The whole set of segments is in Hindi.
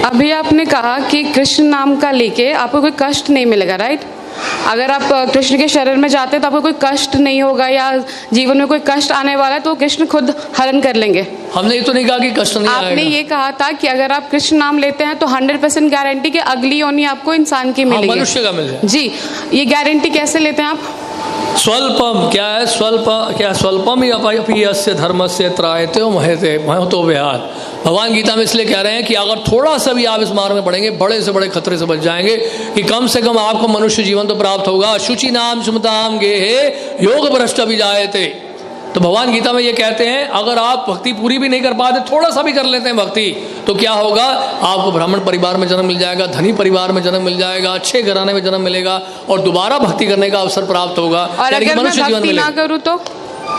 अभी आपने कहा कि कृष्ण नाम का लेके आपको कोई कष्ट नहीं मिलेगा, राइट? अगर आप कृष्ण के शरण में जाते हैं तो आपको कोई कष्ट नहीं होगा, या जीवन में कोई कष्ट आने वाला है तो कृष्ण खुद हरण कर लेंगे। हमने ये तो नहीं कहा कि कष्ट नहीं आएगा। आपने ये कहा था कि अगर आप कृष्ण नाम लेते हैं तो 100% गारंटी कि अगली योनि आपको इंसान की मिलेगी, मनुष्य का मिल जाए। जी, ये गारंटी कैसे लेते हैं आप? स्वल्पम क्या है? स्वल्पम ही अपी यस्य धर्मस्य त्रायते महतो विहार। भगवान गीता में इसलिए कह रहे हैं कि अगर थोड़ा सा भी आप इस मार्ग में बढ़ेंगे, बड़े से बड़े खतरे से बच जाएंगे, कि कम से कम आपको मनुष्य जीवन तो प्राप्त होगा। शुचि नाम सुमताम गेहे योग भ्रष्ट अभिजायते। तो भगवान गीता में ये कहते हैं अगर आप भक्ति पूरी भी नहीं कर पाते, थोड़ा सा भी कर लेते हैं भक्ति, तो क्या होगा? आपको ब्राह्मण परिवार में जन्म मिल जाएगा, धनी परिवार में जन्म मिल जाएगा, अच्छे घराने में जन्म मिलेगा, और दोबारा भक्ति करने का अवसर प्राप्त होगा। और अगर मैं भक्ति ना करूँ तो?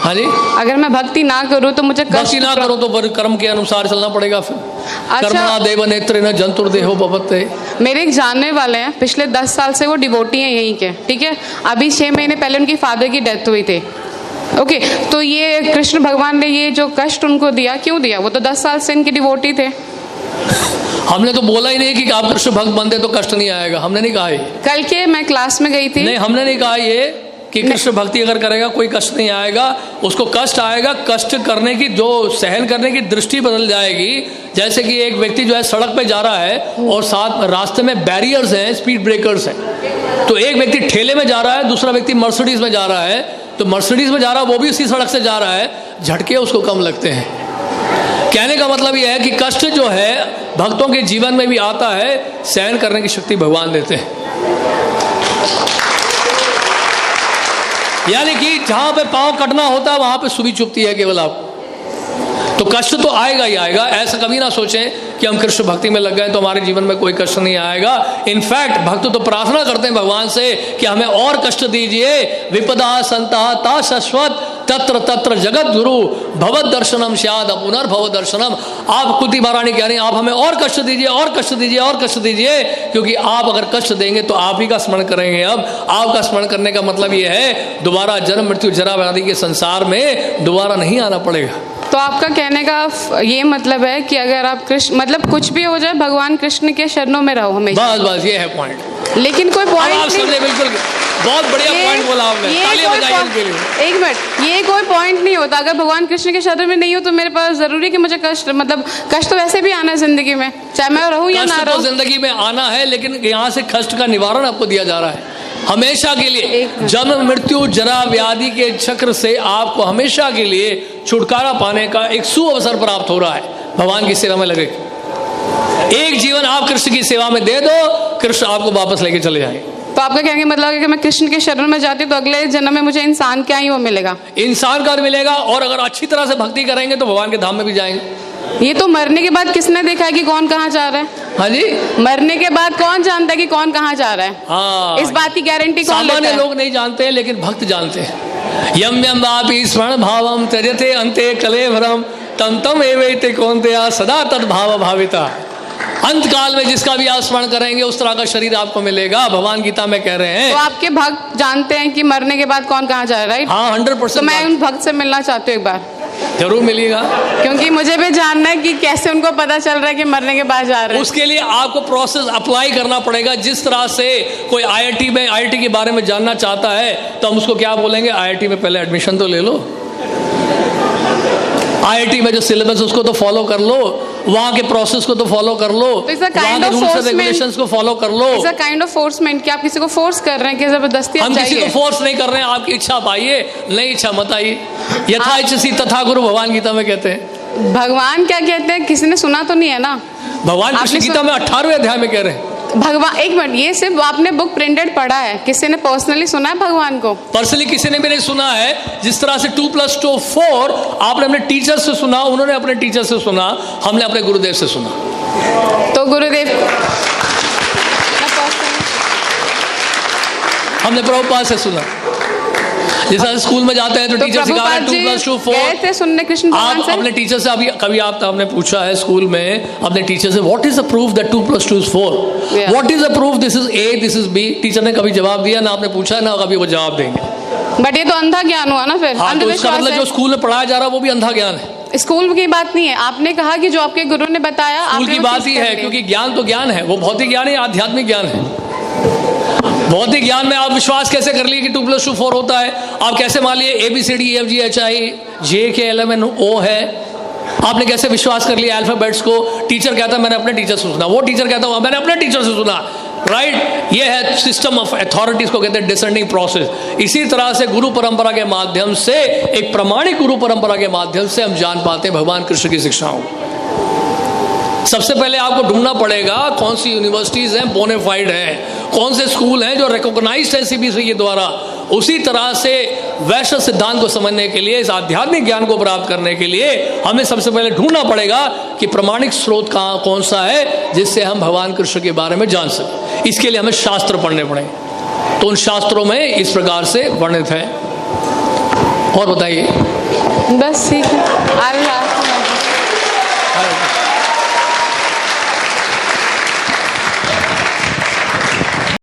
हाँ जी, अगर मैं भक्ति ना करूँ तो मुझे भक्ति ना करो तो कर्म के अनुसार चलना पड़ेगा। फिर कर्मणा देव नेत्रेण जंतुर्देहो भवते। मेरे एक जानने वाले हैं, पिछले 10 साल से वो डिवोटी हैं यहीं के, ठीक है? अभी 6 महीने पहले उनकी फादर की डेथ हुई थी। ओके, तो ये कृष्ण भगवान ने ये जो कष्ट उनको दिया, क्यों दिया? वो तो 10 साल से इनके डिवोटी थे। हमने तो बोला ही नहीं कि आप कृष्ण भक्त बनते तो कष्ट नहीं आएगा, हमने नहीं कहा ये। कल के मैं क्लास में गई थी, नहीं, हमने नहीं कहा ये कि कृष्ण भक्ति अगर करेगा कोई कष्ट नहीं आएगा। उसको कष्ट आएगा, कष्ट करने की जो सहन करने की दृष्टि बदल जाएगी। जैसे कि एक व्यक्ति जो है सड़क पे जा रहा है और साथ रास्ते में बैरियर्स हैं, स्पीड ब्रेकर्स हैं, तो एक व्यक्ति ठेले में जा रहा है, दूसरा व्यक्ति मर्सिडीज में जा रहा है। तो मर्सिडीज में जा रहा है, वो भी उसी सड़क से जा रहा है, झटके उसको कम लगते हैं। कहने का मतलब यह है कि कष्ट जो है भक्तों के जीवन में भी आता है, सहन करने की शक्ति भगवान देते हैं। यानी कि जहां पे पांव कटना होता है वहां पे सुबह चुभती है केवल आपको। तो कष्ट तो आएगा ही आएगा, ऐसा कभी ना सोचें कि हम कृष्ण भक्ति में लग गए तो हमारे जीवन में कोई कष्ट नहीं आएगा। इनफैक्ट भक्त तो प्रार्थना करते हैं भगवान से कि हमें और कष्ट दीजिए। विपदा संता ता शाश्वत तत्र तत्र जगत गुरु भवद दर्शनम स्याद पुनर्भव दर्शनम। आप कुंती महारानी कह रही हैं आप हमें और कष्ट दीजिए, और कष्ट दीजिए, और कष्ट दीजिए, क्योंकि आप अगर कष्ट देंगे तो आप ही का स्मरण करेंगे। अब आपका स्मरण करने का मतलब ये है दोबारा जन्म मृत्यु जरा व्याधि के संसार में दोबारा नहीं आना पड़ेगा। तो आपका कहने का ये मतलब है कि अगर आप कृष्ण, मतलब कुछ भी हो जाए भगवान कृष्ण के शरणों में रहो हमेशा। बस ये है पॉइंट। लेकिन कोई पॉइंट नहीं, बिल्कुल बहुत बढ़िया पॉइंट बोला आपने, तालियां बजाइए इनके लिए। एक मिनट, ये कोई पॉइंट नहीं होता। अगर भगवान कृष्ण के शरण में नहीं हो तो मेरे पास जरूरी कि मुझे कष्ट, मतलब कष्ट तो वैसे भी आना है जिंदगी में, चाहे मैं रहूं या ना रहूं। कष्ट तो जिंदगी में आना है, लेकिन यहाँ से कष्ट का निवारण आपको दिया जा रहा है हमेशा के लिए। जन्म मृत्यु जरा व्याधि के चक्र से आपको हमेशा के लिए छुटकारा पाने का एक सुअवसर प्राप्त हो रहा है। भगवान की सेवा में लगे, एक जीवन आप कृष्ण की सेवा में दे दो, कृष्ण आपको वापस लेके चले जाएंगे। तो आपका कहने का मतलब है कि मैं कृष्ण के शरण में जाती तो अगले जन्म में मुझे इंसान क्या ही वो मिलेगा, इंसान का मिलेगा। और अगर अच्छी तरह से भक्ति करेंगे तो भगवान के धाम में भी जाएंगे। ये तो मरने के बाद किसने देखा है कि कौन कहाँ जा रहा है? हाँ जी, मरने के बाद कौन जानता है कि कौन कहाँ जा रहा है? हाँ, इस बात की गारंटी कौन लेता है? सामान्य लोग नहीं जानते हैं, लेकिन भक्त जानते हैं। यम यम वापि स्मरण भावम त्यजते अंते कलेवरम तम तम एवैते कौन्तेय सदा तद भाव भाविता। अंत काल में जिसका भी आप स्मरण करेंगे उस तरह का शरीर आपको मिलेगा। भगवान गीता में कह रहे हैं। तो आपके भक्त जानते हैं कि मरने के बाद कौन कहाँ जा रहा है, राइट? हाँ, 100%। तो मैं उन भक्त से मिलना चाहती हूँ एक बार। जरूर मिलेगा, क्योंकि मुझे भी जानना है कि कैसे उनको पता चल रहा है कि मरने के बाद जा रहे हैं। उसके लिए आपको प्रोसेस अप्लाई करना पड़ेगा। जिस तरह से कोई आईआईटी के बारे में जानना चाहता है तो हम उसको क्या बोलेंगे, आईआईटी में पहले एडमिशन तो ले लो, आईआईटी में जो सिलेबस उसको तो फॉलो कर लो, वहाँ के प्रोसेस को तो फॉलो कर लो, वहाँ के रूल्स एंड रेगुलेशंस को फॉलो कर लो। इट्स अ काइंड ऑफ फोर्समेंट कि आप किसी को फोर्स कर रहे हैं कि जबरदस्ती हम किसी को फोर्स नहीं कर रहे हैं। आपकी इच्छा आप आइए, नहीं इच्छा मत आइए। यथा इच्छसी तथा गुरु भगवान गीता में कहते हैं। भगवान क्या कहते हैं? किसी ने सुना तो नहीं है ना? भगवान कृष्ण गीता में 18वें अध्याय में कह रहे हैं। भगवान, एक मिनट, ये सिर्फ आपने बुक प्रिंटेड पढ़ा है, किसी ने पर्सनली सुना है भगवान को? पर्सनली किसी ने भी नहीं सुना है। जिस तरह से 2+2 4 आपने अपने टीचर से सुना, उन्होंने अपने टीचर से सुना, हमने अपने गुरुदेव से सुना। तो गुरुदेव हमने प्रभुपाद से सुना। जैसा स्कूल में जाते हैं तो टीचर सिखा रहे 2+2 4 गए थे सुनने कृष्ण भगवान से। आप अपने टीचर से कभी आपने पूछा है स्कूल में अपने टीचर से what is the proof that 2+2 is 4? What is the proof this is A this is B? Teacher ने कभी जवाब दिया ना, आपने पूछा ना कभी वो जवाब देंगे। बट ये तो अंधा ज्ञान हुआ ना फिर। हाँ, तो इसका मतलब जो स्कूल में पढ़ाया जा रहा है वो भी अंधा ज्ञान है। स्कूल की बात नहीं है, आपने कहा कि जो आपके गुरु ने बताया स्कूल आपने की वो बात चीज़ ही कर है, ली। क्योंकि ज्ञान तो ज्ञान है, वो भौतिक ज्ञान है, आध्यात्मिक ज्ञान है। भौतिक ज्ञान में आप विश्वास कैसे कर लिए कि 2 + 2 4 होता है? आप कैसे मान लिए ABCDEFGHIJ है? आपने कैसे विश्वास कर लिया अल्फाबेट्स को? टीचर कहता मैंने अपने टीचर से सुना, वो टीचर कहता मैंने अपने टीचर से सुना, राइट? ये है सिस्टम ऑफ अथॉरिटीज को कहते हैं डिसेंडिंग प्रोसेस। इसी तरह से गुरु परंपरा के माध्यम से, एक प्रमाणिक गुरु परंपरा के माध्यम से हम जान पाते हैं भगवान कृष्ण की शिक्षाओं। सबसे पहले आपको ढूंढना पड़ेगा कौन सी यूनिवर्सिटीज हैं बोनेफाइड हैं, कौन से स्कूल हैं जो रिकॉग्नाइज्ड है CBSE के द्वारा। उसी तरह से वैष्णव सिद्धांत को समझने के लिए, इस आध्यात्मिक ज्ञान को प्राप्त करने के लिए हमें सबसे पहले ढूंढना पड़ेगा कि प्रमाणिक स्रोत कहाँ कौन सा है जिससे हम भगवान कृष्ण के बारे में जान सकें। इसके लिए हमें शास्त्र पढ़ने पड़ेंगे। तो उन शास्त्रों में इस प्रकार से वर्णित है। और बताइए। बस ठीक है।